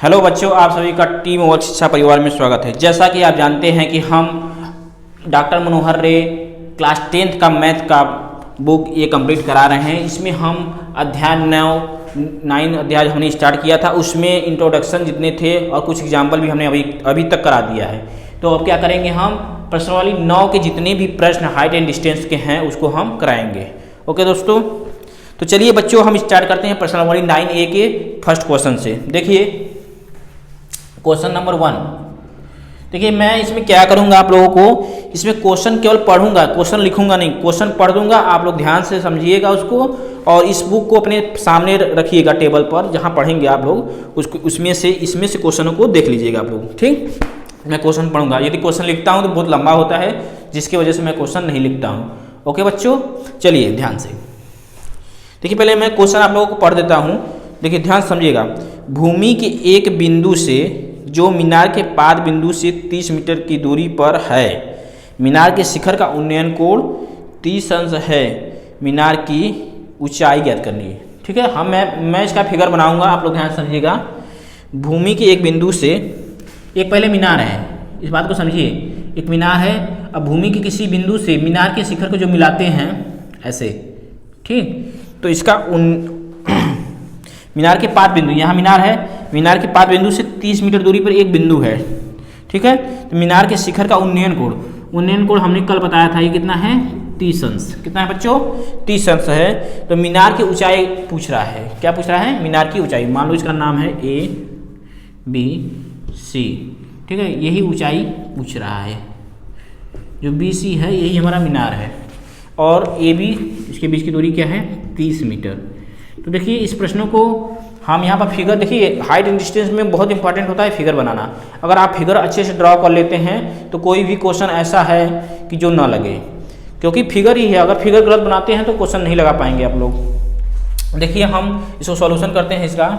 Hello बच्चों, आप सभी का टीम वर्क शिक्षा परिवार में स्वागत है। जैसा कि आप जानते हैं कि हम डॉक्टर मनोहर रे क्लास 10th का मैथ का बुक ये कंप्लीट करा रहे हैं। इसमें हम अध्याय 9 अध्याय हमने स्टार्ट किया था, उसमें इंट्रोडक्शन जितने थे और कुछ एग्जाम्पल भी हमने अभी तक करा दिया है। तो अब क्या करेंगे, हम प्रश्नावली 9 के जितने भी प्रश्न हाइट एंड डिस्टेंस के हैं उसको हम कराएंगे। ओके दोस्तों, तो चलिए बच्चों हम स्टार्ट करते हैं प्रश्नावली 9A के फर्स्ट क्वेश्चन से। देखिए क्वेश्चन नंबर 1। देखिए मैं इसमें क्या करूंगा, आप लोगों को इसमें क्वेश्चन केवल पढ़ूंगा, क्वेश्चन लिखूंगा नहीं, क्वेश्चन पढ़ दूंगा। आप लोग ध्यान से समझिएगा उसको और इस बुक को अपने सामने रखिएगा टेबल पर, जहां पढ़ेंगे आप लोग उसको इसमें से क्वेश्चनों को देख लीजिएगा आप लोग। ठीक, मैं क्वेश्चन पढ़ूंगा। यदि क्वेश्चन लिखता हूं तो बहुत लंबा होता है, जिसकी वजह से मैं क्वेश्चन नहीं लिखता हूं। ओके बच्चों, चलिए ध्यान से देखिए। पहले मैं क्वेश्चन आप लोगों को पढ़ देता हूं, देखिए ध्यान समझिएगा। भूमि के एक बिंदु से जो मीनार के पाद बिंदु से 30 मीटर की दूरी पर है, मीनार के शिखर का उन्नयन कोण 30 अंश है, मीनार की ऊंचाई ज्ञात करनी है। ठीक है, हम मैं इसका फिगर बनाऊंगा, आप लोग ध्यान समझिएगा। भूमि के एक बिंदु से, एक पहले मीनार है, इस बात को समझिए, एक मीनार है। अब भूमि के किसी बिंदु से मीनार के शिखर को जो मिलाते हैं ऐसे, ठीक, तो इसका मीनार के पाद बिंदु, यहाँ मीनार है, मीनार के पाद बिंदु से 30 मीटर दूरी पर एक बिंदु है। ठीक है, तो मीनार के शिखर का उन्नयन कोण हमने कल बताया था, ये कितना है 30 अंश। कितना है बच्चों, 30 अंश है। तो मीनार की ऊंचाई पूछ रहा है, क्या पूछ रहा है, मीनार की ऊंचाई। मान लो इसका नाम है ABC, ठीक है, यही ऊंचाई पूछ रहा है। जो BC है यही हमारा मीनार है और AB इसके बीच की दूरी क्या है 30 मीटर। तो देखिए इस प्रश्नों को हम यहाँ पर फिगर, देखिए हाइट एंड डिस्टेंस में बहुत इंपॉर्टेंट होता है फिगर बनाना। अगर आप फिगर अच्छे से ड्रॉ कर लेते हैं तो कोई भी क्वेश्चन ऐसा है कि जो ना लगे, क्योंकि फिगर ही है। अगर फिगर गलत बनाते हैं तो क्वेश्चन नहीं लगा पाएंगे आप लोग। देखिए हम इसको सॉल्यूशन करते हैं। इसका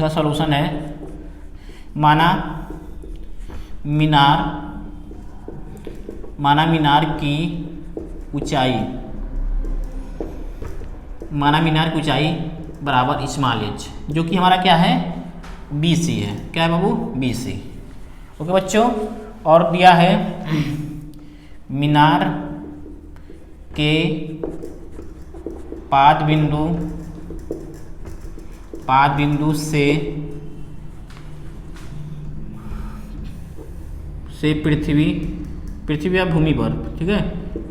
सॉल्यूशन है, माना मीनार की ऊंचाई बराबर स्मॉल h, जो कि हमारा क्या है BC है। क्या है बाबू, BC। ओके बच्चों, और दिया है मीनार के पाद बिंदु से पृथ्वी या भूमि पर, ठीक है,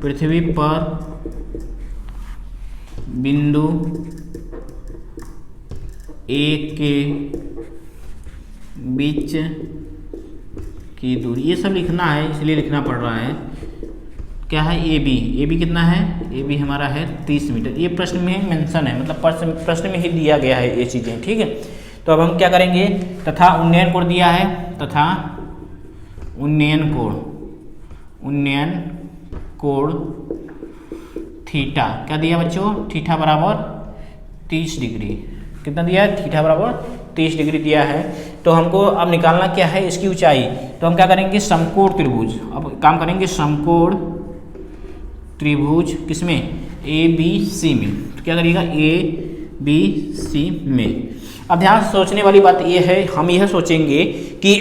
पृथ्वी पर बिंदु A के बीच की दूरी, ये सब लिखना है, इसलिए लिखना पड़ रहा है। क्या है AB कितना है, AB हमारा है 30 मीटर। ये प्रश्न में मेंशन है, मतलब प्रश्न में ही दिया गया है ये चीज़ें। ठीक है, तो अब हम क्या करेंगे, तथा उन्नयन कोण दिया है, तथा उन्नयन कोण थीटा, क्या दिया बच्चों, थीटा बराबर 30 डिग्री। कितना दिया है, थीटा बराबर 30 डिग्री दिया है। तो हमको अब निकालना क्या है, इसकी ऊंचाई। तो हम क्या करेंगे, समकोण त्रिभुज, अब काम करेंगे समकोण त्रिभुज किसमें, ABC में। तो क्या करिएगा, ABC में। अब ध्यान सोचने वाली बात ये है, हम यह सोचेंगे कि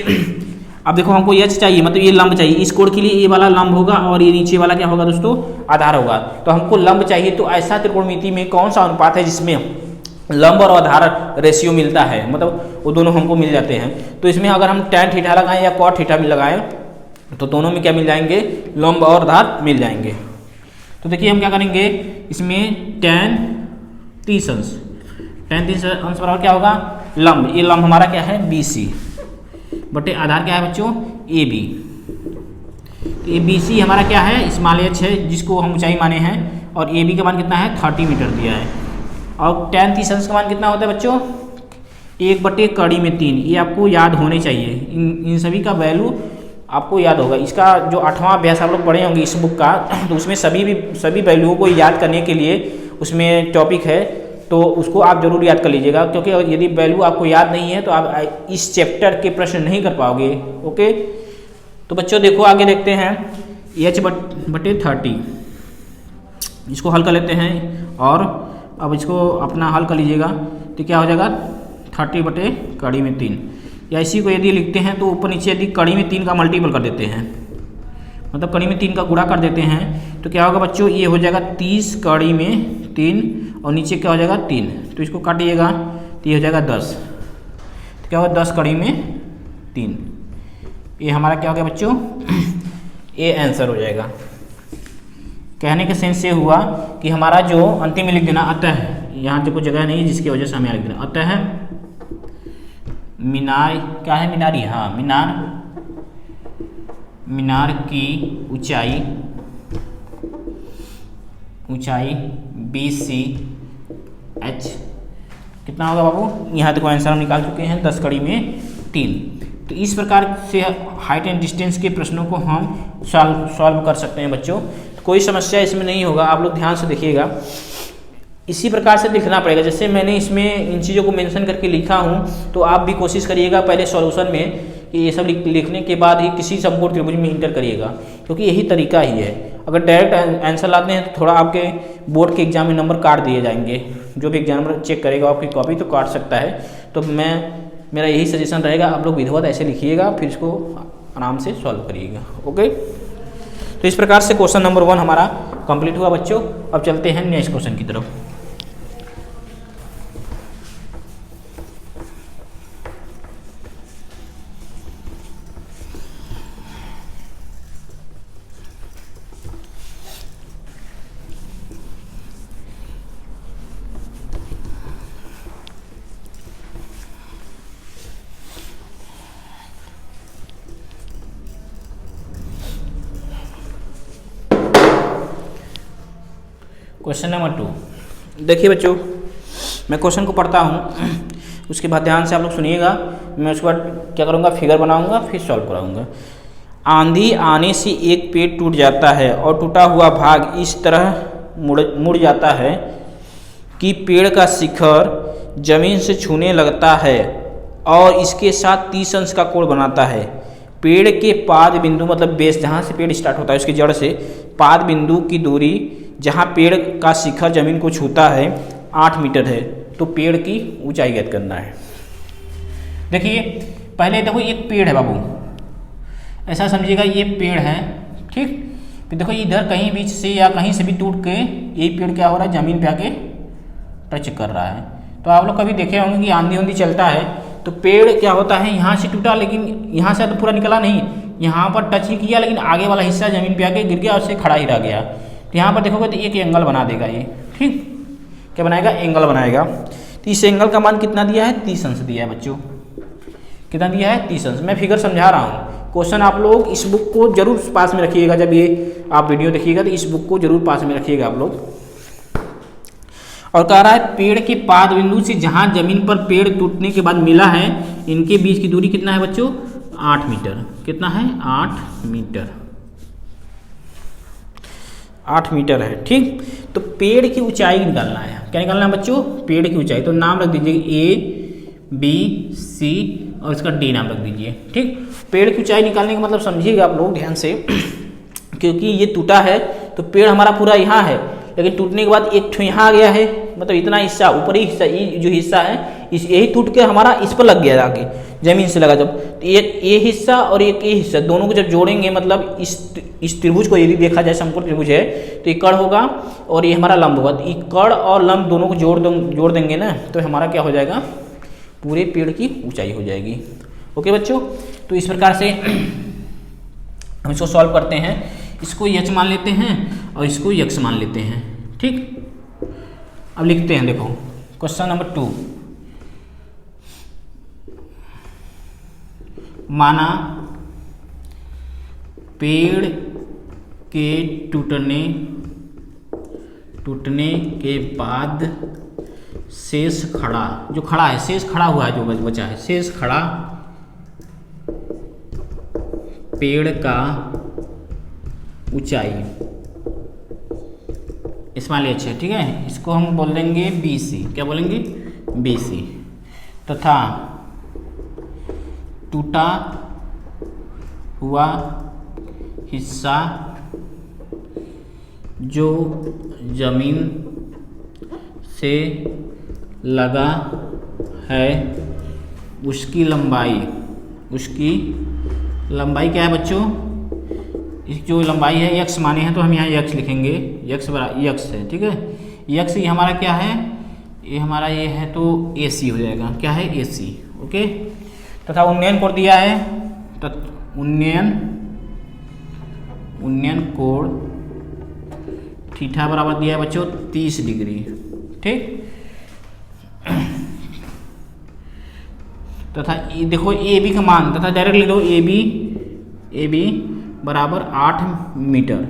अब देखो हमको h चाहिए, मतलब ये लंब चाहिए। इस कोण के लिए ये वाला लंब होगा और ये नीचे वाला क्या होगा दोस्तों, आधार होगा। तो हमको लंब चाहिए, तो ऐसा त्रिकोणमिति में कौन सा अनुपात है जिसमें लंब और आधार रेशियो मिलता है, मतलब वो दोनों हमको मिल जाते हैं। तो इसमें अगर हम tan थीटा लगाएं या cot थीटा भी लगाएं तो दोनों में क्या मिल जाएंगे, लंब और आधार मिल जाएंगे। तो देखिए हम क्या करेंगे, इसमें tan 30 अंश बराबर क्या होगा, लंब। ये लंब हमारा क्या है BC बटे आधार क्या है बच्चों AB। तो ये BC हमारा क्या है स्मॉल h है, जिसको हम ऊंचाई माने हैं, और AB का मान कितना है 30 मीटर दिया है। और tan 30 अंश का मान कितना होता है बच्चों, 1/3 ये आपको याद होने चाहिए। इन सभी का वैल्यू आपको याद होगा। इसका जो 8वां अभ्यास आप लोग पढ़े होंगे इस बुक का, तो उसमें सभी वैल्यूओं को याद करने के लिए उसमें टॉपिक है, तो उसको आप जरूर याद कर लीजिएगा, क्योंकि यदि वैल्यू आपको याद नहीं है तो आप इस चैप्टर के प्रश्न नहीं कर पाओगे। ओके, तो बच्चों देखो आगे देखते हैं, h/30 इसको हल कर लेते हैं और अब इसको अपना हल कर लीजिएगा। तो क्या हो जाएगा 30/3 या इसी को यदि लिखते हैं तो ऊपर नीचे यदि कड़ी में 3 का मल्टीपल कर देते हैं, मतलब कड़ी में 3 का गुणा कर देते हैं तो क्या होगा बच्चों, ये हो जाएगा 30 कड़ी में 3 और नीचे क्या हो जाएगा 3, तो इसको काटिएगा तो ये हो जाएगा 10, तो क्या होगा 10 कड़ी में 3। ये हमारा क्या हो गया बच्चों, ये आंसर हो जाएगा। कहने के सेंस से हुआ कि हमारा जो अंतिम में लिख देना अतः, यहाँ तो कोई जगह नहीं है जिसकी वजह से हमें लिख देना अतः मीनार, क्या है मीनारी, हाँ मीनार की ऊंचाई BCH कितना होगा बाबू, यहाँ तक आंसर हम निकाल चुके हैं 10 कड़ी में 3। तो इस प्रकार से हाइट एंड डिस्टेंस के प्रश्नों को हम सॉल्व कर सकते हैं बच्चों, कोई समस्या इसमें नहीं होगा। आप लोग ध्यान से देखिएगा, इसी प्रकार से लिखना पड़ेगा जैसे मैंने इसमें इन चीज़ों को मेंशन करके लिखा हूँ, तो आप भी कोशिश करिएगा पहले सॉल्यूशन में कि ये सब लिखने के बाद ही किसी समकोण त्रिभुज में इंटर करिएगा, क्योंकि यही तरीका ही है। अगर डायरेक्ट आंसर लाते हैं तो थोड़ा आपके बोर्ड के एग्जाम में नंबर काट दिए जाएंगे, जो भी एग्जामिनर चेक करेगा आपकी कॉपी तो काट सकता है। तो मेरा यही सजेशन रहेगा, आप लोग विधिवत ऐसे लिखिएगा, फिर इसको आराम से सॉल्व करिएगा। ओके, तो इस प्रकार से क्वेश्चन नंबर 1 हमारा कंप्लीट हुआ बच्चों। अब चलते हैं नेक्स्ट क्वेश्चन की तरफ। क्वेश्चन नंबर 2, देखिए बच्चों मैं क्वेश्चन को पढ़ता हूँ, उसके बाद ध्यान से आप लोग सुनिएगा। मैं उसके बाद क्या करूँगा, फिगर बनाऊँगा फिर सॉल्व कराऊँगा। आंधी आने से एक पेड़ टूट जाता है और टूटा हुआ भाग इस तरह मुड़ जाता है कि पेड़ का शिखर जमीन से छूने लगता है और इसके साथ 30 अंश का कोण बनाता है। पेड़ के पाद बिंदु, मतलब बेस जहाँ से पेड़ स्टार्ट होता है उसकी जड़ से पाद बिंदु की दूरी जहाँ पेड़ का शिखर जमीन को छूता है 8 मीटर है, तो पेड़ की ऊंचाई ज्ञात करना है। देखिए पहले देखो एक पेड़ है बाबू, ऐसा समझिएगा ये पेड़ है, ठीक। फिर देखो इधर कहीं बीच से या कहीं से भी टूट के ये पेड़ क्या हो रहा है, जमीन पे आके टच कर रहा है। तो आप लोग कभी देखे होंगे कि आंधी उंधी चलता है तो पेड़ क्या होता है, यहाँ से टूटा लेकिन यहाँ से तो पूरा निकला नहीं, यहाँ पर टच ही किया लेकिन आगे वाला हिस्सा जमीन पे आके गिर गया और से खड़ा ही रह गया। तो यहाँ पर देखोगे तो एक एंगल बना देगा ये, ठीक। क्या बनाएगा, एंगल बनाएगा। तो इस एंगल का मान कितना दिया है, 30 अंश दिया है बच्चों। कितना दिया है, 30 अंश। मैं फिगर समझा रहा हूँ। क्वेश्चन आप लोग इस बुक को जरूर पास में रखिएगा, जब ये आप वीडियो देखिएगा तो इस बुक को जरूर पास में रखिएगा आप लोग। और कह रहा है पेड़ के पाद बिंदु से जहाँ जमीन पर पेड़ टूटने के बाद मिला है, इनके बीच की दूरी कितना है बच्चों, 8 मीटर। कितना है, 8 मीटर। 8 मीटर है, ठीक। तो पेड़ की ऊंचाई निकालना है। क्या निकालना है बच्चों, पेड़ की ऊंचाई। तो नाम रख दीजिए ABC और इसका D नाम रख दीजिए, ठीक। पेड़ की ऊंचाई निकालने का मतलब समझिएगा आप लोग ध्यान से, क्योंकि ये टूटा है तो पेड़ हमारा पूरा यहाँ है, लेकिन टूटने के बाद एक ठो यहाँ आ गया है, मतलब इतना हिस्सा ऊपरी हिस्सा, ये जो हिस्सा है इस यही टूट के हमारा इस पर लग गया आगे, जमीन से लगा। जब तो ये हिस्सा और एक ये हिस्सा दोनों को जब जोड़ेंगे, मतलब इस त्रिभुज को यदि देखा जाए समकोण त्रिभुज है तो ये कड़ होगा और ये हमारा लंब होगा। तो ये कड़ और लंब दोनों को जोड़ देंगे ना, तो हमारा क्या हो जाएगा, पूरे पेड़ की ऊंचाई हो जाएगी। ओके बच्चों, तो इस प्रकार से हम इसको सॉल्व करते हैं। इसको h मान लेते हैं और इसको x मान लेते हैं, ठीक। अब लिखते हैं, देखो क्वेश्चन नंबर 2। माना पेड़ के टूटने के बाद शेष खड़ा, जो खड़ा है, शेष खड़ा हुआ है, जो बचा है, शेष खड़ा पेड़ का ऊंचाई स्मॉल h है, ठीक है। इसको हम बोल देंगे BC। क्या बोलेंगे, BC। तथा टूटा हुआ हिस्सा जो जमीन से लगा है उसकी लंबाई क्या है बच्चों, इस जो लंबाई है x माने हैं तो हम यहाँ x लिखेंगे, x बराबर x है, ठीक है। x ये हमारा क्या है, ये हमारा ये है तो AC हो जाएगा, क्या है AC, ओके। तथा उन्नयन कोण दिया है, तो उन्नयन कोण थीटा बराबर दिया है बच्चों 30 डिग्री, ठीक। तथा देखो AB का मान, तथा डायरेक्ट लिख दो AB बराबर 8 मीटर।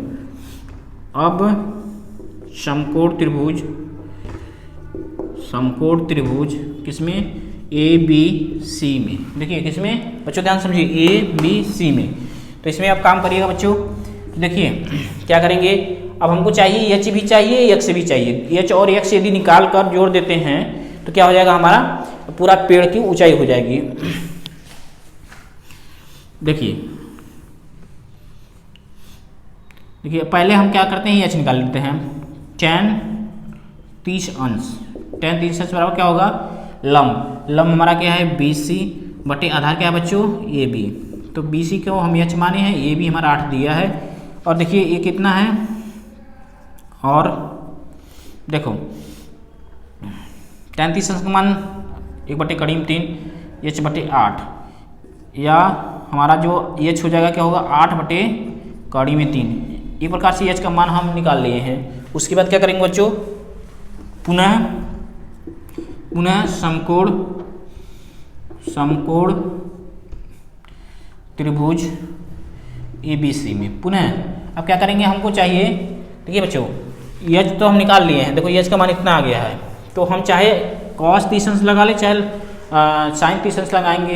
अब समकोण त्रिभुज किसमें, ABC में, देखिए किसमें बच्चों, ध्यान समझिए ABC में। तो इसमें आप काम करिएगा बच्चों, देखिए क्या करेंगे, अब हमको चाहिए H भी चाहिए X भी चाहिए। H और X यदि निकाल कर जोड़ देते हैं तो क्या हो जाएगा, हमारा पूरा पेड़ की ऊंचाई हो जाएगी। देखिए पहले हम क्या करते हैं, H निकाल लेते हैं। tan 30 अंश बराबर क्या होगा, लंब हमारा क्या है BC बटे आधार क्या है बच्चों AB। तो BC को हम H माने हैं, AB हमारा 8 दिया है। और देखिए ये कितना है, और देखो tan 30 अंश का मान 1/3 H बटे 8, या हमारा जो H हो जाएगा क्या होगा 8/3। एक प्रकार से H का मान हम निकाल लिए हैं। उसके बाद क्या करेंगे बच्चों, पुनः समकोण त्रिभुज ABC में पुनः अब क्या करेंगे, हमको चाहिए, देखिए बच्चों H तो हम निकाल लिए हैं, देखो H का मान इतना आ गया है, तो हम चाहे cos 30 अंश लगा ले चाहे sin 30 अंश लगाएंगे।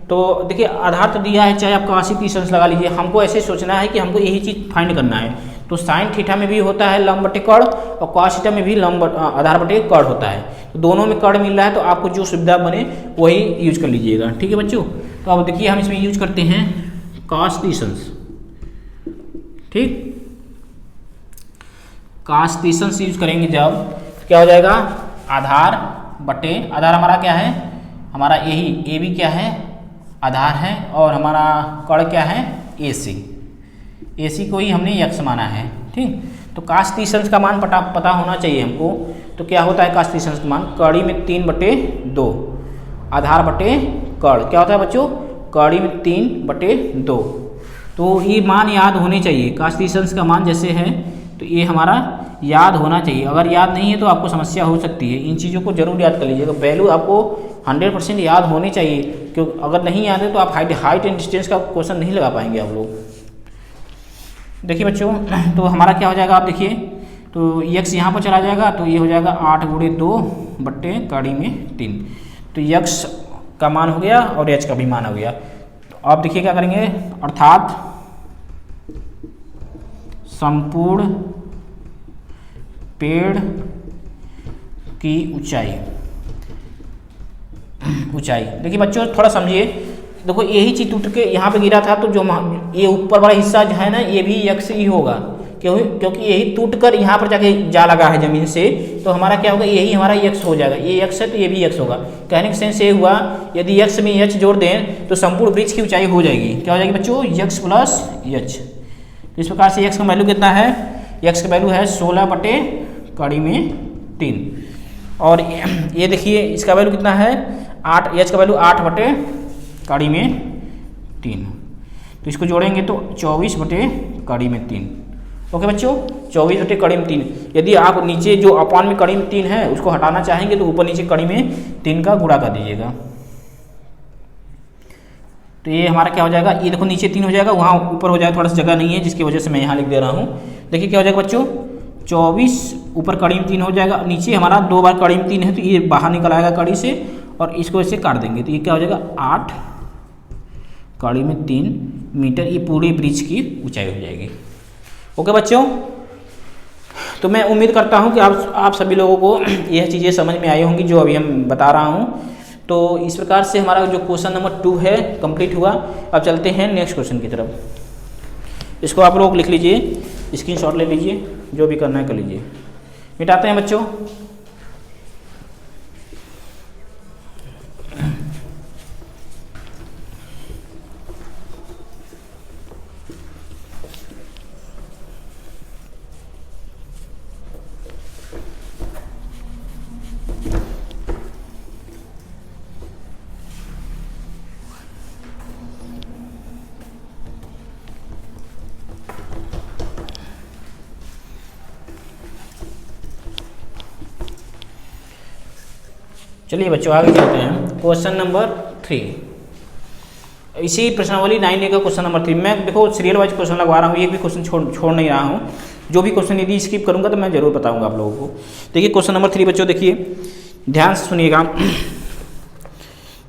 तो देखिए आधार तो दिया है, चाहे आप cos 30 अंश लगा लीजिए। हमको ऐसे सोचना है कि हमको यही चीज़ फाइंड करना है। तो sin थीटा में भी होता है लंब बटे कर्ण, और cos थीटा में भी लंब आधार बटे कर्ण होता है। तो दोनों में कर्ण मिल रहा है, तो आपको जो सुविधा बने वही यूज कर लीजिएगा, ठीक है बच्चों। तो अब देखिए हम इसमें यूज करते हैं cos 30 अंश, ठीक। cos 30 अंश यूज करेंगे जब, क्या हो जाएगा, आधार हमारा क्या है, हमारा यही AB क्या है, आधार है, और हमारा कर्ण क्या है AC को ही हमने x माना है, ठीक। तो cos 30 अंश का मान पता होना चाहिए हमको। तो क्या होता है cos 30 अंश का मान, कड़ी में 3/2 आधार बटे कर्ण, क्या होता है बच्चों, कड़ी में 3/2। तो ये मान याद होने चाहिए, cos 30 अंश का मान जैसे है तो ये हमारा याद होना चाहिए। अगर याद नहीं है तो आपको समस्या हो सकती है, इन चीज़ों को जरूर याद कर लीजिएगा। वैल्यू आपको 100% याद होनी चाहिए, क्योंकि अगर नहीं याद है तो आप हाइट एंड डिस्टेंस का क्वेश्चन नहीं लगा पाएंगे आप लोग। देखिए बच्चों, तो हमारा क्या हो जाएगा, आप देखिए, तो x यहाँ पर चला जाएगा, तो ये हो जाएगा 8 × 2/3। तो x का मान हो गया और h का भी मान हो गया। तो आप देखिए क्या करेंगे, अर्थात संपूर्ण पेड़ की ऊंचाई। देखिए बच्चों थोड़ा समझिए, देखो यही चीज टूट के यहाँ पे गिरा था, तो जो ये ऊपर वाला हिस्सा जो है ना, ये भी x ही होगा, क्योंकि यही टूट कर यहाँ पर जाके जा लगा है जमीन से। तो हमारा क्या होगा, यही हमारा x हो जाएगा, ये x है तो ये भी x होगा। कहने का सेंस ये हुआ, यदि x में h जोड़ दें तो संपूर्ण वृक्ष की ऊंचाई हो जाएगी, क्या हो जाएगी बच्चों, x + h। इस प्रकार से x का वैल्यू कितना है, x का वैल्यू है 16/3। और ये देखिए इसका वैल्यू कितना है 8, h का वैल्यू 8/3। तो इसको जोड़ेंगे तो 24/3। ओके बच्चों, 24/3। यदि आप नीचे जो अपॉन में कड़ी में 3 है उसको हटाना चाहेंगे तो ऊपर नीचे कड़ी में 3 का गुणा कर दीजिएगा। तो ये हमारा क्या हो जाएगा, ये देखो नीचे 3 हो जाएगा, वहाँ ऊपर हो जाएगा, थोड़ा सा जगह नहीं है जिसकी वजह से मैं यहाँ लिख दे रहा हूँ। देखिए क्या हो जाएगा बच्चों, 24 ऊपर कड़ी में 3 हो जाएगा, नीचे हमारा 2 बार कड़ी में 3 है तो ये बाहर निकल आएगा कड़ी से, और इसको ऐसे काट देंगे तो ये क्या हो जाएगा 8 कड़ी में 3 मीटर, ये पूरे ब्रिज की ऊंचाई हो जाएगी। ओके बच्चों, तो मैं उम्मीद करता हूँ कि आप सभी लोगों को यह चीज़ें समझ में आई होंगी जो अभी हम बता रहा हूँ। तो इस प्रकार से हमारा जो क्वेश्चन नंबर 2 है कंप्लीट हुआ। अब चलते हैं नेक्स्ट क्वेश्चन की तरफ। इसको आप लोग लिख लीजिए, स्क्रीनशॉट ले लीजिए, जो भी करना है कर लीजिए। मिटाते हैं बच्चों। चलिए बच्चों आगे चलते हैं। क्वेश्चन नंबर 3, इसी प्रश्नावली 9A का क्वेश्चन नंबर 3। मैं देखो सीरियल वाइज क्वेश्चन लगवा रहा हूँ, एक भी क्वेश्चन छोड़ नहीं रहा हूँ। जो भी क्वेश्चन यदि स्किप करूँगा तो मैं जरूर बताऊँगा आप लोगों को। देखिए क्वेश्चन नंबर 3 बच्चों, देखिए ध्यान से सुनिएगा।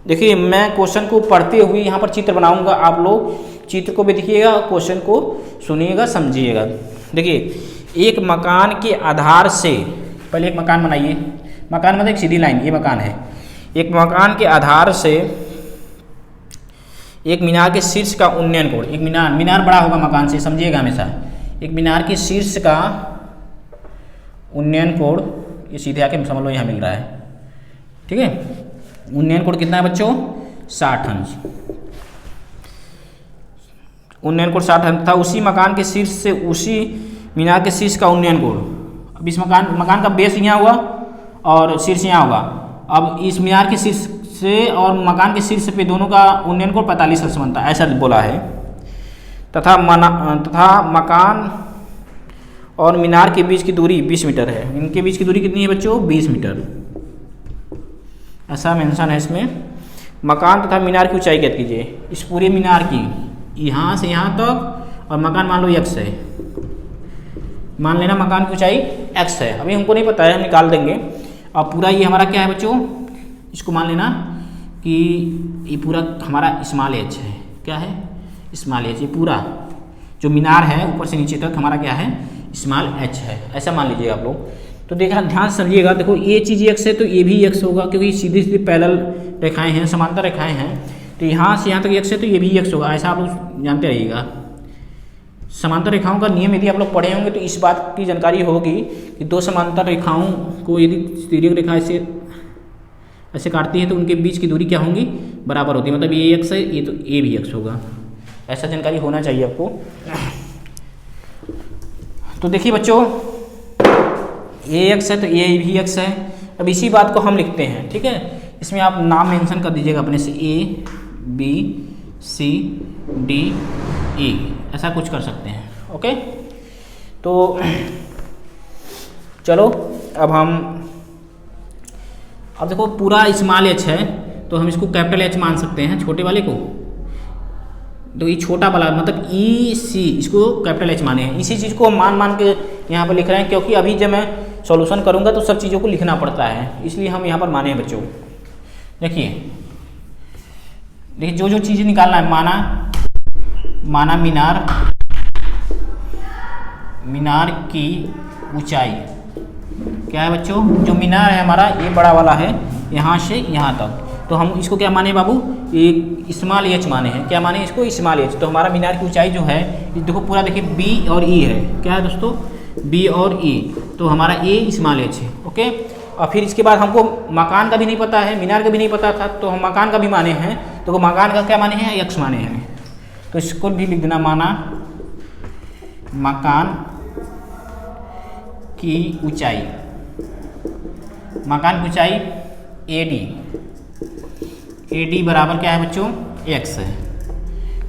देखिए मैं क्वेश्चन को पढ़ते हुए यहाँ पर चित्र बनाऊँगा, आप लोग चित्र को भी देखिएगा और क्वेश्चन को सुनिएगा, समझिएगा। देखिए एक मकान के आधार से, पहले एक मकान बनाइए। मकान मतलब एक सीधी लाइन, ये मकान है। एक मकान के आधार से एक मीनार के शीर्ष का उन्नयन कोण, एक मीनार बड़ा होगा मकान से, समझिएगा हमेशा। एक मीनार के शीर्ष का उन्नयन कोण, ये सीधे आके समझ लो यहाँ मिल रहा है, ठीक है। उन्नयन कोण कितना है बच्चों? 60 अंश। उन्नयन कोण 60 अंश था। उसी मकान के शीर्ष से उसी मीनार के शीर्ष का उन्नयन कोण, अब इस मकान का बेस यहाँ हुआ और शीर्ष यहाँ होगा। अब इस मीनार के शीर्ष से और मकान के शीर्ष पे दोनों का उन्नयन कोण 45 अंश बनता है, ऐसा बोला है। तथा मकान और मीनार के बीच की दूरी 20 मीटर है। इनके बीच की दूरी कितनी है बच्चों? 20 मीटर, ऐसा मेंशन है इसमें। मकान तथा मीनार की ऊंचाई ज्ञात कीजिए। इस पूरे मीनार की यहाँ से यहाँ तक, और मकान मान लो x है, मान लेना मकान की ऊंचाई x है। अभी हमको नहीं पता है, हम निकाल देंगे। अब पूरा ये हमारा क्या है बच्चों? इसको मान लेना कि ये पूरा हमारा स्मॉल h है। क्या है? Small h। ये पूरा जो मीनार है ऊपर से नीचे तक हमारा क्या है? स्मॉल h है, ऐसा मान लीजिएगा आप लोग। तो देखा, ध्यान से समझिएगा। देखो ये चीज़ x है तो ये भी x होगा, क्योंकि सीधी सीधी पैरेलल रेखाएं हैं, समांतर रेखाएं हैं। तो यहाँ से यहाँ तक x है तो ये भी x होगा, ऐसा आप लोग जानते रहिएगा। समांतर रेखाओं का नियम यदि आप लोग पढ़े होंगे तो इस बात की जानकारी होगी कि दो समांतर रेखाओं को यदि तिर्यक रेखा ऐसे काटती है तो उनके बीच की दूरी क्या होंगी? बराबर होती है। मतलब ये x है, ये तो ये भी x होगा, ऐसा जानकारी होना चाहिए आपको। तो देखिए बच्चों, ये x है तो ये भी x है। अब इसी बात को हम लिखते हैं, ठीक है। इसमें आप नाम मेंशन कर दीजिएगा अपने से, A B C D E, ऐसा कुछ कर सकते हैं, ओके। तो चलो अब देखो पूरा स्मॉल h है तो हम इसको कैपिटल H मान सकते हैं, छोटे वाले को। तो ये छोटा वाला मतलब EC, इसको कैपिटल H माने हैं। इसी चीज़ को हम मान के यहाँ पर लिख रहे हैं, क्योंकि अभी जब मैं सॉल्यूशन करूँगा तो सब चीज़ों को लिखना पड़ता है, इसलिए हम यहाँ पर माने हैं बच्चों। देखिए जो जो चीज़ें निकालना है, माना मीनार की ऊंचाई क्या है बच्चों? जो मीनार है हमारा ये बड़ा वाला है, यहाँ से यहाँ तक, तो हम इसको क्या माने बाबू? ये स्मॉल h माने हैं। क्या माने इसको? Small h। तो हमारा मीनार की ऊंचाई जो है, देखो पूरा देखिए B और E है। क्या है दोस्तों? B और E। तो हमारा A स्मॉल h है, ओके। और फिर इसके बाद हमको मकान का भी नहीं पता है, मीनार का भी नहीं पता था, तो हम मकान का भी माने हैं। तो मकान का क्या माने हैं? x माने हैं। तो इसको भी लिख देना, मकान की ऊंचाई, मकान की ऊंचाई AD बराबर क्या है बच्चों? x है।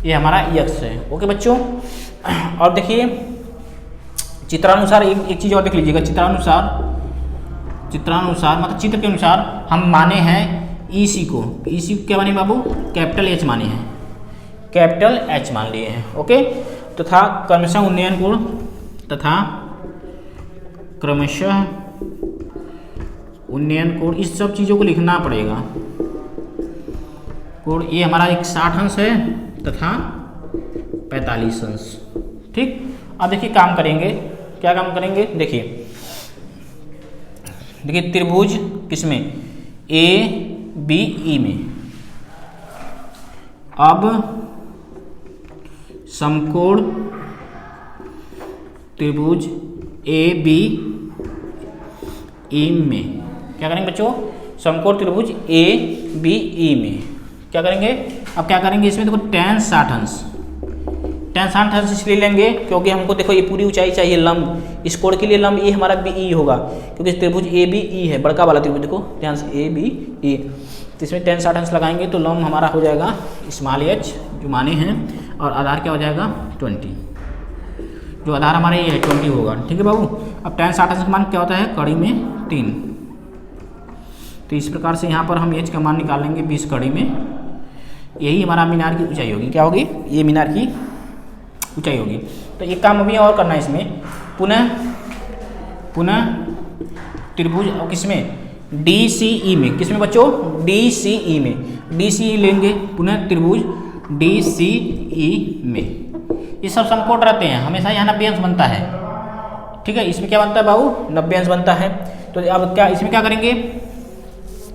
ये हमारा x है, ओके बच्चों। और देखिए चित्रानुसार एक चीज़ और देख लीजिएगा। चित्रानुसार मतलब चित्र के अनुसार हम माने हैं EC को। EC को क्या माने बाबू? कैपिटल H माने हैं, कैपिटल H मान लिए हैं, ओके। तथा क्रमशः उन्नयन कोण, इस सब चीज़ों को लिखना पड़ेगा। कोण ये हमारा एक 60 अंश है तथा 45 अंश, ठीक। अब देखिए काम करेंगे, क्या काम करेंगे? देखिए त्रिभुज किसमें? ABE में। अब समकोण त्रिभुज ABE में क्या करेंगे बच्चों? समकोण त्रिभुज ABE में क्या करेंगे? अब क्या करेंगे इसमें? देखो tan 60 अंश इसलिए लेंगे क्योंकि हमको देखो ये पूरी ऊंचाई चाहिए लंब। इस कोण के लिए लंब ये हमारा BE होगा, क्योंकि त्रिभुज ABE है, बड़का वाला त्रिभुज। देखो ध्यान से ABE, तो इसमें tan 60 अंश लगाएंगे तो लंब हमारा हो जाएगा स्मॉल h जो माने हैं, और आधार क्या हो जाएगा? 20। जो आधार हमारा ये है 20 होगा, ठीक है बाबू। अब tan 60 अंश का मान क्या होता है? कड़ी में 3। तो इस प्रकार से यहाँ पर हम एच का मान निकालेंगे 20 कड़ी में। यही हमारा मीनार की ऊंचाई होगी। क्या होगी? ये मीनार की ऊंचाई होगी। तो एक काम अभी और करना है इसमें, पुनः त्रिभुज और किसमें? DCE में। किसमें बच्चों? DCE में। DCE लेंगे, पुनः त्रिभुज DCE में। ये सब समकोण रहते हैं, हमेशा यहाँ 90 अंश बनता है। ठीक है, इसमें क्या बनता है बाबू? 90 अंश बनता है। तो अब क्या इसमें क्या करेंगे?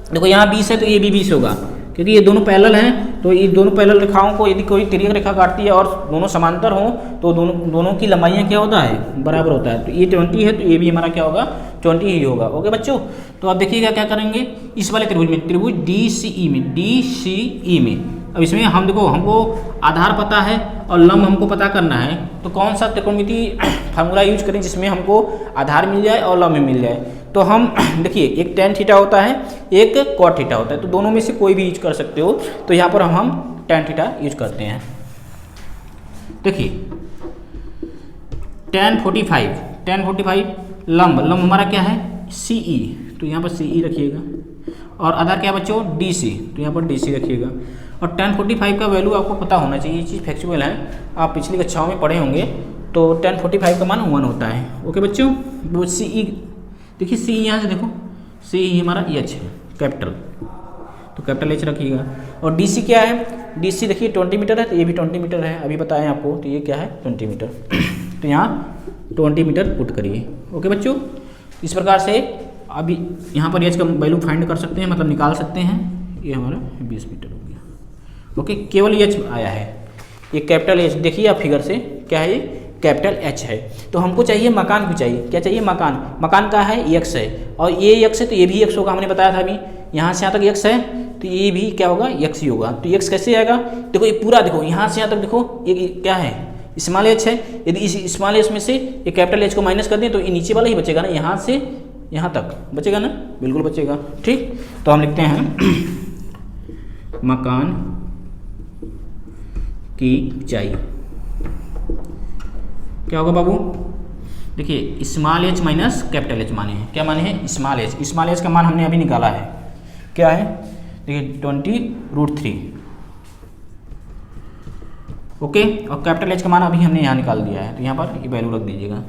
देखो यहाँ 20 है तो ये भी 20 होगा, क्योंकि ये दोनों पैरेलल हैं। तो ये दोनों पैरेलल रेखाओं को यदि कोई तिर्यक रेखा काटती है और दोनों समांतर हों तो दोनों की लंबाइयाँ क्या होता है? बराबर होता है। तो ये 20 है तो ये भी हमारा क्या होगा? 20 ही होगा। ओके बच्चों, तो अब देखिएगा क्या करेंगे इस वाले त्रिभुज में, त्रिभुज DCE में। अब इसमें हम देखो, हमको आधार पता है और लंब हमको पता करना है, तो कौन सा त्रिकोणमिति फार्मूला यूज करें जिसमें हमको आधार मिल जाए और लंब मिल जाए? तो हम देखिए, एक tan थीटा होता है, एक cot थीटा होता है, तो दोनों में से कोई भी यूज कर सकते हो। तो यहाँ पर हम tan थीटा यूज करते हैं। देखिए tan 45 लंब हमारा क्या है? CE, तो यहाँ पर CE रखिएगा। और आधार क्या है बच्चों? DC, तो यहाँ पर DC रखिएगा। और tan 45 का वैल्यू आपको पता होना चाहिए, ये चीज़ फैक्चुअल है, आप पिछली कक्षाओं में पढ़े होंगे। तो tan 45 का मान 1 होता है। ओके बच्चों, वो CE देखिए, CE यहाँ से देखो, CE हमारा H है कैपिटल, तो कैपिटल H रखिएगा। और DC क्या है? DC देखिए 20 मीटर है, तो ये भी 20 मीटर है, अभी बताएं आपको। तो ये क्या है? 20 मीटर। तो यहाँ 20 मीटर पुट करिए। ओके बच्चों, इस प्रकार से अभी यहाँ पर H का वैल्यू फाइंड कर सकते हैं, मतलब निकाल सकते हैं। ये हमारा 20 मीटर हो गया। ओके, केवल H आया है, ये कैपिटल H देखिए आप फिगर से, क्या है ये? कैपिटल H है। तो हमको चाहिए मकान की चाहिए, क्या चाहिए? मकान का है x है, और ये x है तो ये भी x होगा, हमने बताया था अभी। यहाँ से यहाँ तक x है तो ये भी क्या होगा? x ही होगा। तो x कैसे आएगा? देखो ये पूरा देखो, यहाँ से यहाँ तक देखो, ये क्या है? स्मॉल h है। यदि इस स्मॉल h में से ये कैपिटल H को माइनस कर दें तो ये नीचे वाला ही बचेगा ना, यहाँ से यहाँ तक बचेगा ना, बिल्कुल बचेगा। ठीक, तो हम लिखते हैं मकान की ऊंचाई क्या होगा बाबू? देखिए small h minus capital H माने हैं, क्या माने हैं? स्मॉल h का मान हमने अभी निकाला है, क्या है? देखिए 20√3। ओके, और कैपिटल H का मान अभी हमने यहाँ निकाल दिया है, तो यहाँ पर ये वैल्यू रख दीजिएगा।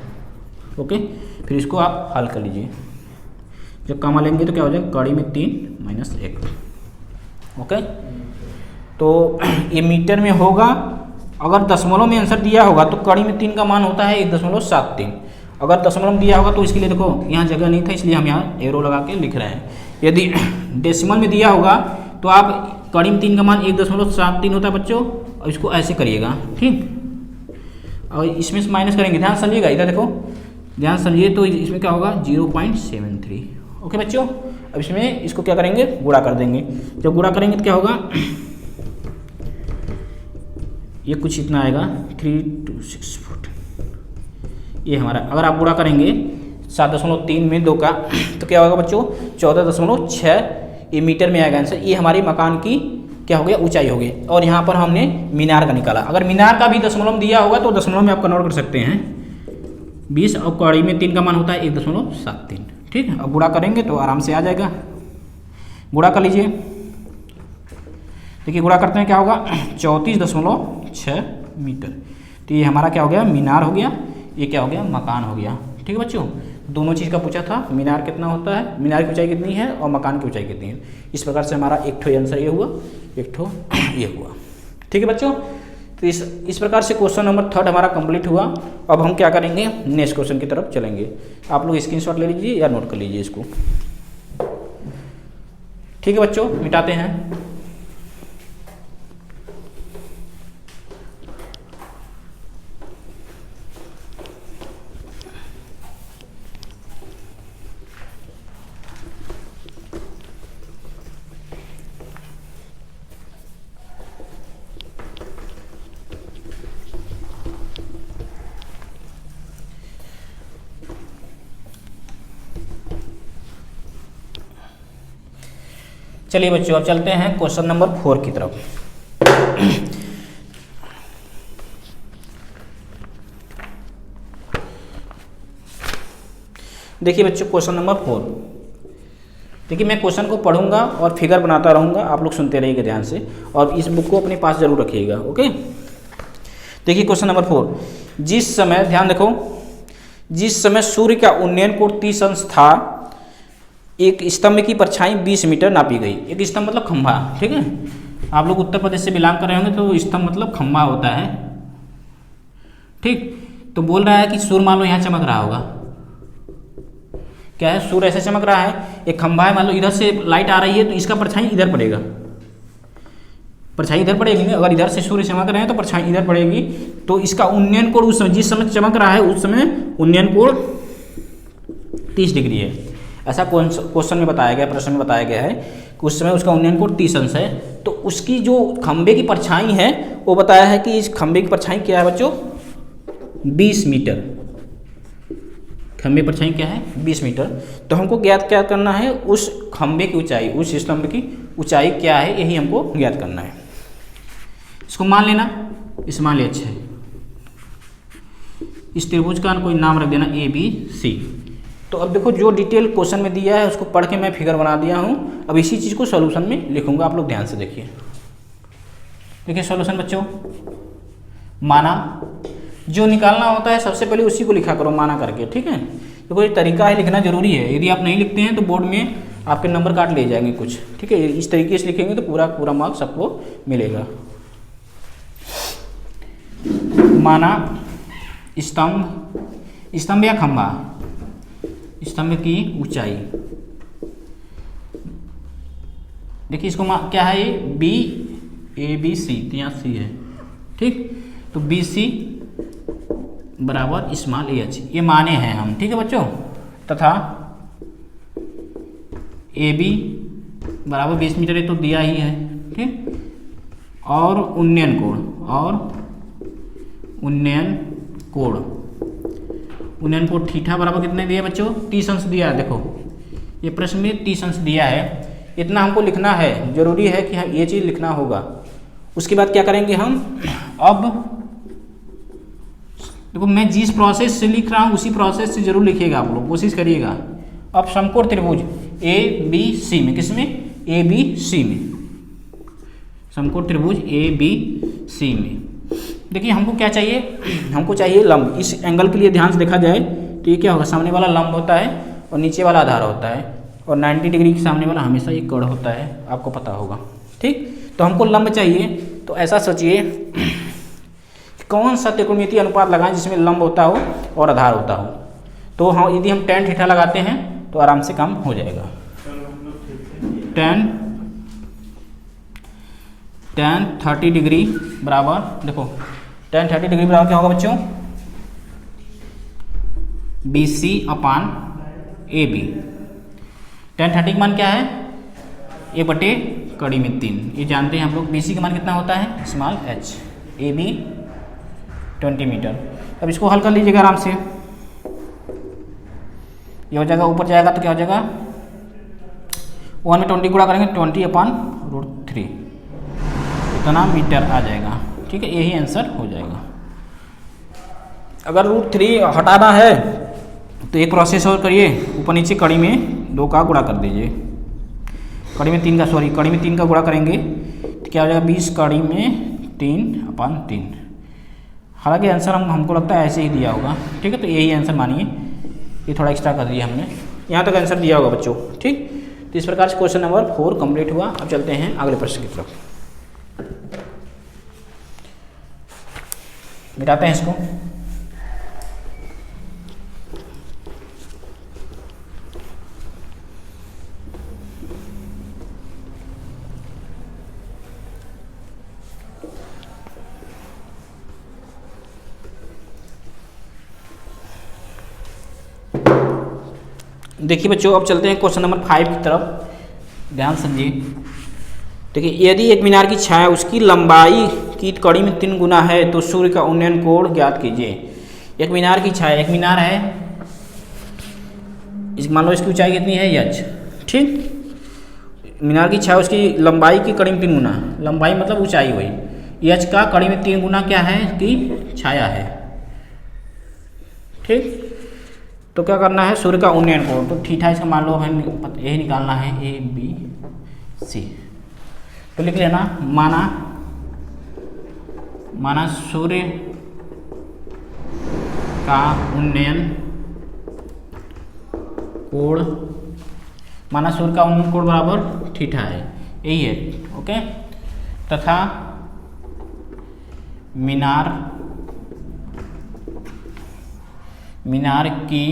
ओके, फिर इसको आप हल कर लीजिए। जब कामा लेंगे तो क्या हो जाएगा? कड़ी में 3 - 1। ओके, तो ये मीटर में होगा। अगर दशमलव में आंसर दिया होगा तो कड़ी में 3 का मान होता है 1.73। अगर दशमलव में दिया होगा तो इसके लिए देखो यहाँ जगह नहीं था, इसलिए हम यहाँ एरो लगा के लिख रहे हैं। यदि डेसिमल में दिया होगा तो आप कड़ी में 3 का मान 1.73 होता है बच्चों, और इसको ऐसे करिएगा। ठीक, और इसमें से माइनस करेंगे, ध्यान समझिएगा, इधर देखो, ध्यान समझिए। तो इसमें क्या होगा? 0.73। ओके बच्चों, अब इसमें इसको क्या करेंगे? गुणा कर देंगे। जब गुणा करेंगे तो क्या होगा? ये कुछ इतना आएगा 326 फुट। ये हमारा, अगर आप गुणा करेंगे 7.3 में 2 का तो क्या होगा बच्चों? 14.6 ये मीटर में आएगा आंसर। ये हमारी मकान की क्या हो गया? ऊंचाई हो गई। और यहाँ पर हमने मीनार का निकाला। अगर मीनार का भी दशमलव दिया होगा तो दशमलव में आप कन्वर्ट कर सकते हैं। 20 और कड़ी में 3 का मान होता है 1.73। ठीक है, अब गुणा करेंगे तो आराम से आ जाएगा। गुणा कर लीजिए। देखिए गुणा करते हैं क्या होगा? 34.6 मीटर। तो ये हमारा क्या हो गया? मीनार हो गया। ये क्या हो गया? मकान हो गया। ठीक है बच्चों, दोनों चीज़ का पूछा था, मीनार कितना होता है, मीनार की ऊंचाई कितनी है और मकान की ऊंचाई कितनी है। इस प्रकार से हमारा एक ठो आंसर ये हुआ, एक ठो ये हुआ। ठीक है बच्चों, तो इस प्रकार से क्वेश्चन नंबर 3 हमारा कंप्लीट हुआ। अब हम क्या करेंगे? नेक्स्ट क्वेश्चन की तरफ चलेंगे। आप लोग स्क्रीनशॉट ले लीजिए या नोट कर लीजिए इसको। ठीक है बच्चों, मिटाते हैं। चलिए बच्चों, अब चलते हैं क्वेश्चन नंबर 4 की तरफ। देखिए बच्चों, क्वेश्चन नंबर 4, देखिए मैं क्वेश्चन को पढ़ूंगा और फिगर बनाता रहूँगा, आप लोग सुनते रहिएगा ध्यान से और इस बुक को अपने पास जरूर रखिएगा। ओके, देखिए क्वेश्चन नंबर 4, जिस समय, ध्यान देखो, जिस समय सूर्य का उन्नयन कोण 30 अंश था, एक स्तंभ की परछाई 20 मीटर नापी गई। एक स्तंभ मतलब खंभा, ठीक है, आप लोग उत्तर प्रदेश से बिलोंग कर रहे होंगे तो स्तंभ मतलब खंभा होता है, ठीक। तो बोल रहा है कि सूर्य मान लो यहाँ चमक रहा होगा, क्या है, सूर्य ऐसे चमक रहा है, एक खंभा है, मान लो इधर से लाइट आ रही है तो इसका परछाई इधर पड़ेगा, परछाई इधर पड़ेगी ना, अगर इधर से सूर्य चमक रहे हैं तो परछाई इधर पड़ेगी। तो इसका उन्नयन कोण उस समय, जिस समय चमक रहा है उस समय उन्नयन कोण 30 डिग्री है। ऐसा क्वेश्चन में बताया गया, प्रश्न में बताया गया है कि उस समय उसका उन्नयन कोण 30 अंश है। तो उसकी जो खंभे की परछाई है वो बताया है कि इस खंभे की परछाई क्या है बच्चों, 20 मीटर। खंभे परछाई क्या है, 20 मीटर। तो हमको ज्ञात क्या करना है, उस खंभे की ऊंचाई, उस स्तंभ की ऊंचाई क्या है, यही हमको ज्ञात करना है। इसको मान लेना, इस मान लिया, अच्छा है, इस त्रिभुज का कोई नाम रख देना ABC। तो अब देखो जो डिटेल क्वेश्चन में दिया है उसको पढ़ के मैं फिगर बना दिया हूँ। अब इसी चीज़ को सॉल्यूशन में लिखूंगा, आप लोग ध्यान से देखिए। देखिए सॉल्यूशन बच्चों, माना जो निकालना होता है सबसे पहले उसी को लिखा करो माना करके, ठीक है। देखो ये तरीका है, लिखना जरूरी है, यदि आप नहीं लिखते हैं तो बोर्ड में आपके नंबर काट ले जाएंगे कुछ, ठीक है। इस तरीके से लिखेंगे तो पूरा मार्क्स आपको मिलेगा। माना स्तंभ या खंभा, स्तंभ की ऊंचाई, देखिए इसको क्या है, ये ABC, तो यहाँ C है, ठीक। तो BC बराबर स्मॉल AH, ये माने हैं हम, ठीक है बच्चों। तथा AB बराबर 20 मीटर, ये तो दिया ही है, ठीक। और उन्नयन कोण थीटा बराबर कितने दिया बच्चों, 30 अंश दिया है। देखो ये प्रश्न में 30 अंश दिया है, इतना हमको लिखना है, जरूरी है कि हाँ ये चीज़ लिखना होगा। उसके बाद क्या करेंगे हम, अब देखो मैं जिस प्रोसेस से लिख रहा हूँ उसी प्रोसेस से जरूर लिखिएगा, आप लोग कोशिश करिएगा। अब समकोण त्रिभुज ABC में, किसमें, ABC में, समकोण त्रिभुज ABC में, देखिए हमको क्या चाहिए, हमको चाहिए लंब। इस एंगल के लिए ध्यान से देखा जाए तो ये क्या होगा, सामने वाला लंब होता है और नीचे वाला आधार होता है, और 90 डिग्री के सामने वाला हमेशा एक कोण होता है, आपको पता होगा, ठीक। तो हमको लंब चाहिए, तो ऐसा सोचिए कौन सा त्रिकोणमितीय अनुपात लगाएं जिसमें लंब होता हो और आधार होता हो। तो हाँ, यदि हम tan थीटा लगाते हैं तो आराम से काम हो जाएगा। tan 30 डिग्री बराबर, देखो tan 30 डिग्री बराबर क्या होगा बच्चों, BC अपान AB। tan 30 का मान क्या है, A बटे कड़ी में 3, ये जानते हैं हम लोग। BC का मान कितना होता है, स्मॉल h, AB 20 मीटर। अब इसको हल कर लीजिएगा आराम से, ये हो जाएगा, ऊपर जाएगा तो क्या हो जाएगा, 1 में 20 गुणा करेंगे 20 अपान √3, इतना मीटर आ जाएगा, ठीक है। यही आंसर हो जाएगा। अगर √3 हटाना है तो एक प्रोसेस और करिए, ऊपर नीचे कड़ी में 2 का गुणा कर दीजिए, कड़ी में 3 का, सॉरी कड़ी में 3 का गुणा करेंगे तो क्या हो जाएगा, 20 कड़ी में 3 अपान 3। हालांकि आंसर हमको लगता है ऐसे ही दिया होगा, ठीक है। तो यही आंसर मानिए, ये थोड़ा एक्स्ट्रा कर दिया हमने, यहाँ तक आंसर दिया होगा बच्चों, ठीक। तो इस प्रकार से क्वेश्चन नंबर 4 कंप्लीट हुआ। अब चलते हैं अगले प्रश्न की तरफ, मिटाते हैं इसको। देखिए बच्चों, अब चलते हैं क्वेश्चन नंबर 5 की तरफ, ध्यान समझिए। देखिए यदि एक मीनार की छाया उसकी लंबाई की कड़ी में 3 गुना है तो सूर्य का उन्नयन कोण ज्ञात कीजिए। एक मीनार की छाया, एक मीनार है, मान लो इसकी ऊंचाई कितनी है, h, ठीक। मीनार की छाया उसकी लंबाई की कड़ी में 3 गुना, लंबाई मतलब ऊंचाई हुई, h का कड़ी में 3 गुना क्या है, कि छाया है, ठीक। तो क्या करना है, सूर्य का उन्नयन कोण, तो थीटा इसका मान लो हमें यही निकालना है ABC। तो लिख लेना, माना सूर्य का उन्नयन कोण, माना सूर्य का उन्नयन कोण बराबर थीटा है, यही है, ओके। तथा मीनार की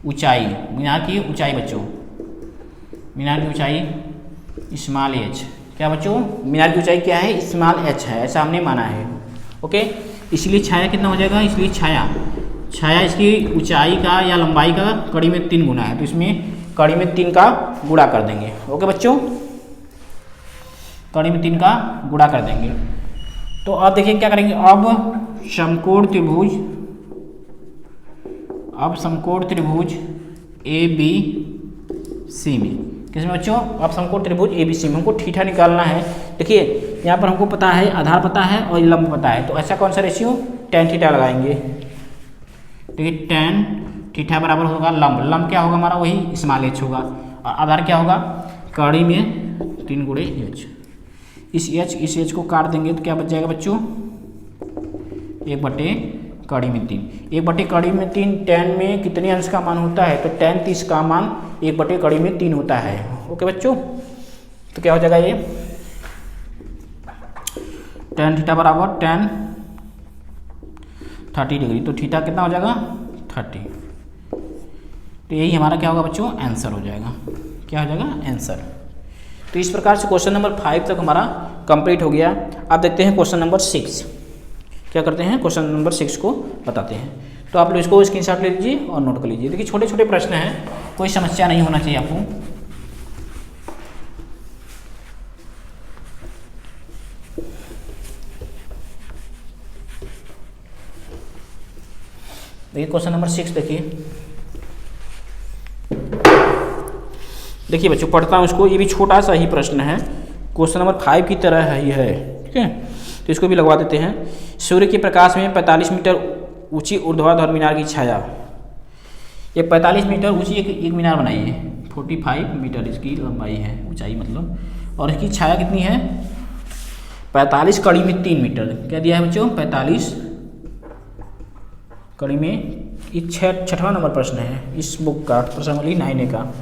ऊंचाई बच्चों, मीनार की ऊंचाई स्मॉल h, क्या बच्चों, मीनार की ऊंचाई क्या है, स्मॉल h है, ऐसा हमने माना है, ओके। इसलिए छाया कितना हो जाएगा, इसलिए छाया इसकी ऊंचाई का या लंबाई का कड़ी में 3 गुना है, तो इसमें कड़ी में 3 का गुणा कर देंगे, ओके बच्चों, कड़ी में 3 का गुणा कर देंगे। तो अब देखिए क्या करेंगे, अब समकोण त्रिभुज ABC में, किसमें बच्चों, अब समकोण त्रिभुज ABC में हमको थीटा निकालना है। देखिए यहाँ पर हमको पता है, आधार पता है और लंब पता है, तो ऐसा कौन सा रेशियो, tan थीटा लगाएंगे। देखिए tan थीटा बराबर होगा लंब क्या होगा हमारा, वही स्मॉल h होगा, और आधार क्या होगा, कड़ी में 3 गुणे h, इस h को काट देंगे तो क्या बच जाएगा बच्चों, 1/कड़ी में 3, 1/कड़ी में 3, tan में कितने अंश का मान होता है, तो tan 30 का मान 1/कड़ी में 3 होता है, ओके बच्चों। तो क्या हो जाएगा ये, tan थीटा बराबर tan 30 डिग्री, तो थीटा कितना हो जाएगा 30, तो यही हमारा क्या होगा बच्चों, आंसर हो जाएगा, क्या हो जाएगा, आंसर। तो इस प्रकार से क्वेश्चन नंबर 5 तक हमारा कंप्लीट हो गया। अब देखते हैं क्वेश्चन नंबर 6, क्या करते हैं, क्वेश्चन नंबर 6 को बताते हैं। तो आप लोग इसको स्क्रीनशॉट ले लीजिए और नोट कर लीजिए। देखिए छोटे छोटे प्रश्न हैं, कोई समस्या नहीं होना चाहिए आपको। देखिए क्वेश्चन नंबर 6 देखिए बच्चों, पढ़ता हूँ इसको, ये भी छोटा सा ही प्रश्न है, क्वेश्चन नंबर 5 की तरह ही है, ठीक है। तो इसको भी लगवा देते हैं। सूर्य के प्रकाश में 45 मीटर ऊंची ऊर्ध्वाधर मीनार की छाया, ये 45 मीटर ऊंची एक मीनार बनाई है, 45 मीटर इसकी लंबाई है, ऊंचाई मतलब, और इसकी छाया कितनी है, 45 कड़ी में 3 मीटर। क्या दिया है बच्चों, 45 कड़ी में, ये 6वां नंबर प्रश्न है इस बुक का, प्रश्नावली 9A का,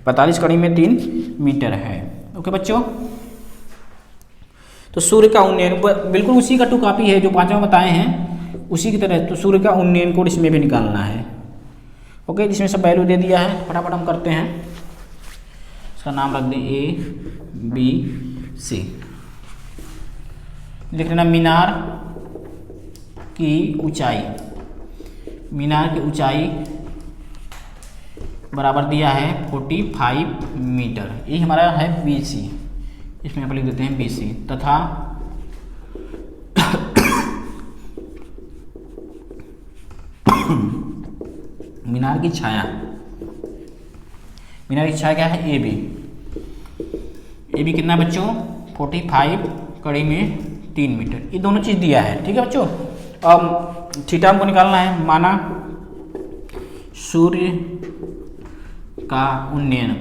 45 कड़ी में 3 मीटर है, ओके बच्चों। तो सूर्य का उन्नयन बिल्कुल उसी का टू कॉपी है जो 5वां बताए हैं, उसी की तरह। तो सूर्य का उन्नयन कोण इसमें भी निकालना है, ओके। इसमें सब वैल्यू दे दिया है, फटाफट हम करते हैं। इसका नाम रख दें ABC, लिख लेना मीनार की ऊंचाई बराबर दिया है 45 मीटर, ये हमारा है BC, इसमें आप लिख देते हैं BC, तथा मीनार की छाया क्या है, AB कितना बच्चों, 45 कड़ी में 3 मीटर, ये दोनों चीज़ दिया है, ठीक है बच्चों। अब थीटा हमको निकालना है, माना सूर्य का उन्नयन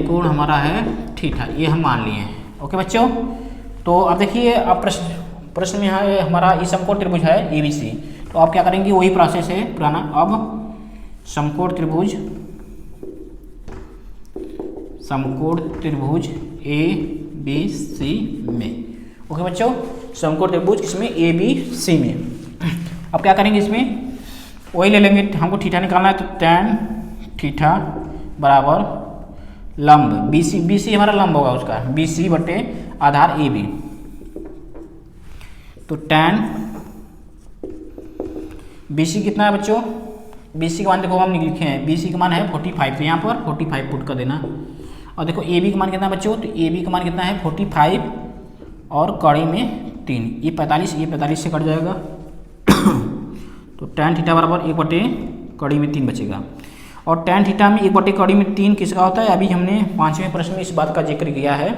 कोण हमारा है थीटा, ये हम मान लिए हैं, ओके बच्चों। तो अब देखिए, अब प्रश्न में है हमारा ये समकोण त्रिभुज है ABC, तो आप क्या करेंगे, वही प्रोसेस है पुराना। अब समकोण त्रिभुज ABC में, ओके बच्चों, समकोण त्रिभुज किसमें, ABC में। अब क्या करेंगे, इसमें वही ले लेंगे, हमको थीटा निकालना है, तो tan थीटा बराबर लंब BC हमारा लंब होगा उसका, BC बटे आधार AB, तो tan BC कितना है बच्चों, BC का मान देखो हम लिखे हैं, BC का मान है 45, तो यहाँ पर 45 पुट कर देना। और देखो AB का मान कितना है बच्चों, तो AB का मान कितना है 45 और कड़ी में 3, ये 45 से कट जाएगा, तो tan थीटा बराबर 1/कड़ी में 3 बचेगा। और tan थीटा में 1/कड़ी में 3 किसका होता है, अभी हमने 5वें प्रश्न में इस बात का जिक्र किया है।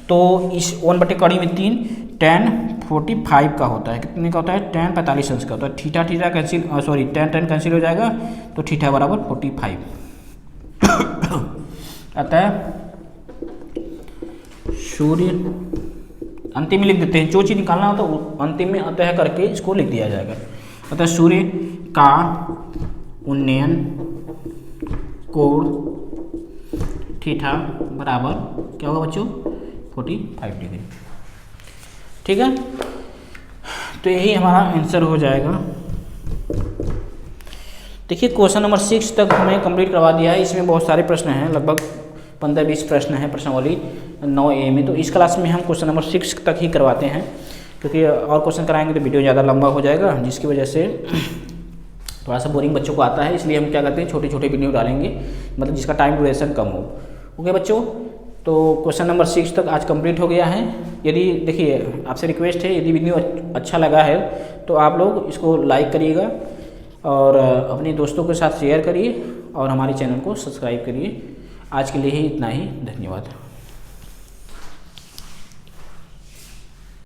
तो इस 1/कड़ी में 3 tan 45 का होता है। कितने का होता है? tan 45 अंश का होता है। Theta theta cancel, sorry tan cancel हो जाएगा, तो थीटा बराबर 45 अतः सूर्य, अंतिम में लिख देते हैं, जो चीज़ निकालना होता है अंतिम में अतः करके इसको लिख दिया जाएगा। अतः सूर्य का उन्नयन कोण थीटा बराबर क्या होगा बच्चों? 45 डिग्री। ठीक है, तो यही हमारा आंसर हो जाएगा। देखिए क्वेश्चन नंबर 6 तक हमें कंप्लीट करवा दिया है। इसमें बहुत सारे प्रश्न हैं, लगभग 15-20 प्रश्न हैं प्रश्नावली 9A में। तो इस क्लास में हम क्वेश्चन नंबर 6 तक ही करवाते हैं, क्योंकि और क्वेश्चन कराएंगे तो वीडियो ज़्यादा लंबा हो जाएगा, जिसकी वजह से थोड़ा सा बोरिंग बच्चों को आता है। इसलिए हम क्या करते हैं, छोटे छोटे वीडियो डालेंगे, मतलब जिसका टाइम ड्यूरेशन कम हो। ओके बच्चों, तो क्वेश्चन नंबर 6 तक आज कंप्लीट हो गया है। यदि देखिए आपसे रिक्वेस्ट है, यदि वीडियो अच्छा लगा है तो आप लोग इसको लाइक करिएगा और अपने दोस्तों के साथ शेयर करिए और हमारे चैनल को सब्सक्राइब करिए। आज के लिए ही इतना ही, धन्यवाद।